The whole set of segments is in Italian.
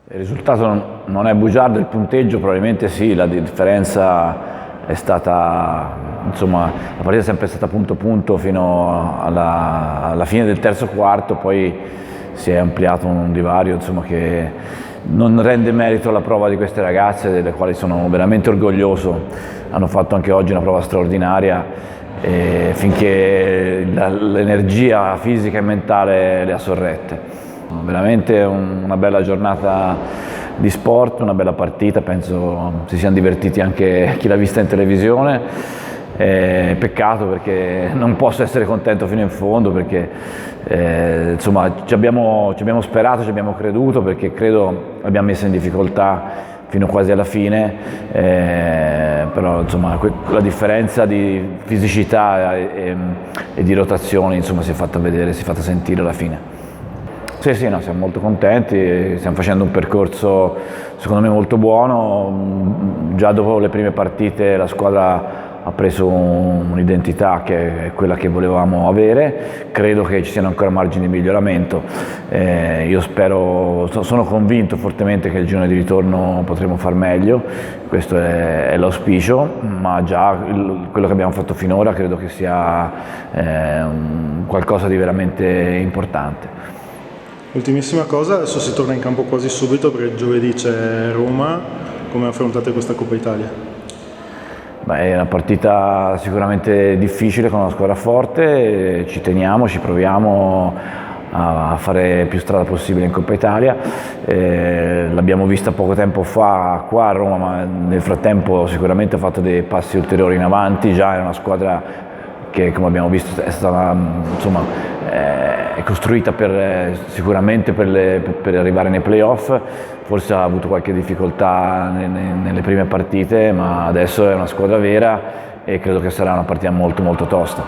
Il risultato non è bugiardo, il punteggio probabilmente sì, la differenza è stata, insomma, la partita è sempre stata punto punto fino alla fine del terzo quarto, poi si è ampliato un divario, insomma, che non rende merito alla prova di queste ragazze, delle quali sono veramente orgoglioso. Hanno fatto anche oggi una prova straordinaria e finché l'energia fisica e mentale le ha sorrette. Veramente una bella giornata di sport, una bella partita, penso si siano divertiti anche chi l'ha vista in televisione. Peccato perché non posso essere contento fino in fondo, perché insomma ci abbiamo sperato, ci abbiamo creduto, perché credo abbiamo messo in difficoltà fino quasi alla fine, però insomma la differenza di fisicità e di rotazioni, insomma, si è fatta vedere, si è fatta sentire alla fine. Sì, no, siamo molto contenti, stiamo facendo un percorso secondo me molto buono. Già dopo le prime partite la squadra ha preso un'identità che è quella che volevamo avere, credo che ci siano ancora margini di miglioramento. Io spero, sono convinto fortemente che il girone di ritorno potremo far meglio, questo è l'auspicio, ma già quello che abbiamo fatto finora credo che sia qualcosa di veramente importante. Ultimissima cosa, adesso si torna in campo quasi subito perché giovedì c'è Roma, come affrontate questa Coppa Italia? È una partita sicuramente difficile con una squadra forte, ci teniamo, ci proviamo a fare più strada possibile in Coppa Italia. L'abbiamo vista poco tempo fa qua a Roma, ma nel frattempo sicuramente ha fatto dei passi ulteriori in avanti, già è una squadra che, come abbiamo visto, è stata, insomma, è costruita sicuramente per arrivare nei playoff. Forse ha avuto qualche difficoltà nelle prime partite, ma adesso è una squadra vera e credo che sarà una partita molto molto tosta.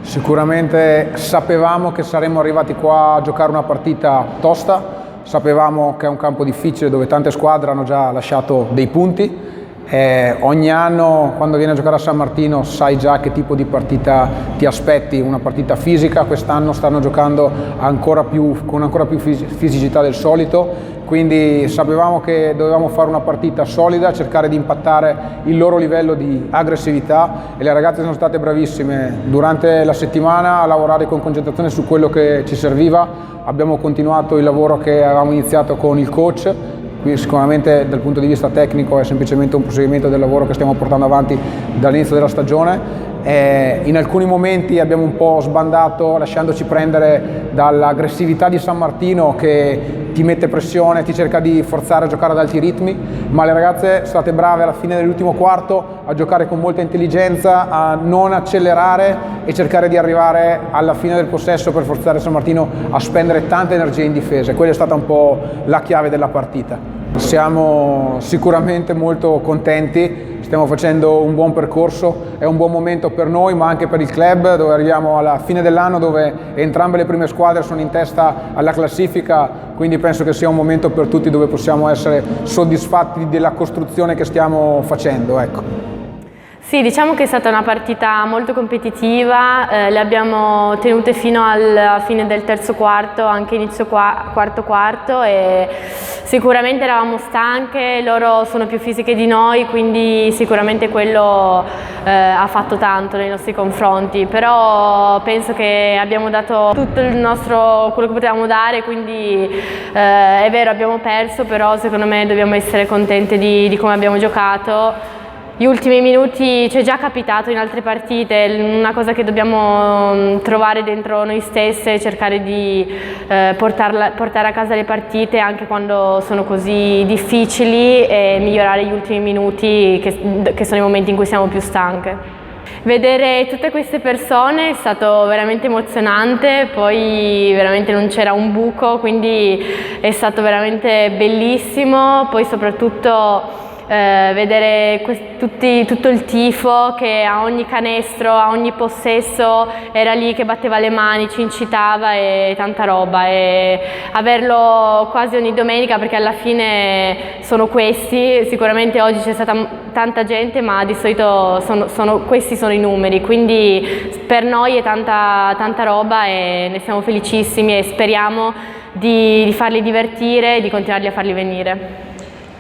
Sicuramente sapevamo che saremmo arrivati qua a giocare una partita tosta, sapevamo che è un campo difficile dove tante squadre hanno già lasciato dei punti. Ogni anno quando vieni a giocare a San Martino sai già che tipo di partita ti aspetti, una partita fisica. Quest'anno stanno giocando con ancora più fisicità del solito, quindi sapevamo che dovevamo fare una partita solida, cercare di impattare il loro livello di aggressività, e le ragazze sono state bravissime durante la settimana a lavorare con concentrazione su quello che ci serviva. Abbiamo continuato il lavoro che avevamo iniziato con il coach. Quindi sicuramente dal punto di vista tecnico è semplicemente un proseguimento del lavoro che stiamo portando avanti dall'inizio della stagione. In alcuni momenti abbiamo un po' sbandato lasciandoci prendere dall'aggressività di San Martino, che ti mette pressione, ti cerca di forzare a giocare ad alti ritmi, ma le ragazze sono state brave alla fine dell'ultimo quarto a giocare con molta intelligenza, a non accelerare e cercare di arrivare alla fine del possesso per forzare San Martino a spendere tanta energia in difesa. Quella è stata un po' la chiave della partita. Siamo sicuramente molto contenti, stiamo facendo un buon percorso, è un buon momento per noi ma anche per il club, dove arriviamo alla fine dell'anno dove entrambe le prime squadre sono in testa alla classifica, quindi penso che sia un momento per tutti dove possiamo essere soddisfatti della costruzione che stiamo facendo. Ecco. Sì, diciamo che è stata una partita molto competitiva, le abbiamo tenute fino alla fine del terzo quarto, anche inizio quarto, e sicuramente eravamo stanche, loro sono più fisiche di noi, quindi sicuramente quello ha fatto tanto nei nostri confronti, però penso che abbiamo dato tutto quello che potevamo dare, quindi è vero, abbiamo perso, però secondo me dobbiamo essere contenti di come abbiamo giocato. Gli ultimi minuti ci è già capitato in altre partite, una cosa che dobbiamo trovare dentro noi stesse, cercare di portare a casa le partite anche quando sono così difficili, e migliorare gli ultimi minuti che sono i momenti in cui siamo più stanche. Vedere tutte queste persone è stato veramente emozionante, poi veramente non c'era un buco, quindi è stato veramente bellissimo, poi soprattutto vedere tutto il tifo che a ogni canestro, a ogni possesso era lì che batteva le mani, ci incitava e tanta roba, e averlo quasi ogni domenica, perché alla fine sono questi, sicuramente oggi c'è stata tanta gente ma di solito questi sono i numeri, quindi per noi è tanta roba e ne siamo felicissimi e speriamo di farli divertire e di continuarli a farli venire.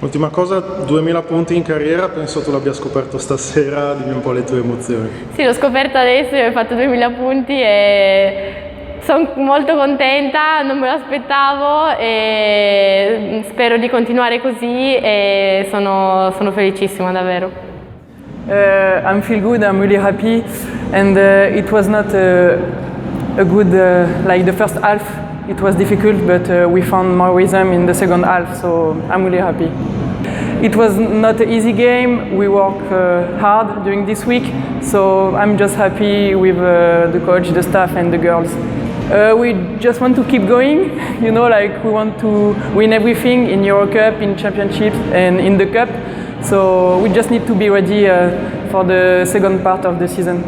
Ultima cosa, 2000 punti in carriera, penso tu l'abbia scoperto stasera, dimmi un po' le tue emozioni. Sì, l'ho scoperto adesso, ho fatto 2000 punti e sono molto contenta, non me lo aspettavo e spero di continuare così e sono felicissima davvero. I feel good, I'm really happy, and it was not a good, like the first half, it was difficult, but we found more rhythm in the second half, so I'm really happy. It was not an easy game, we worked hard during this week, so I'm just happy with the coach, the staff and the girls. We just want to keep going, you know, like we want to win everything in Euro Cup, in championships and in the cup, so we just need to be ready for the second part of the season.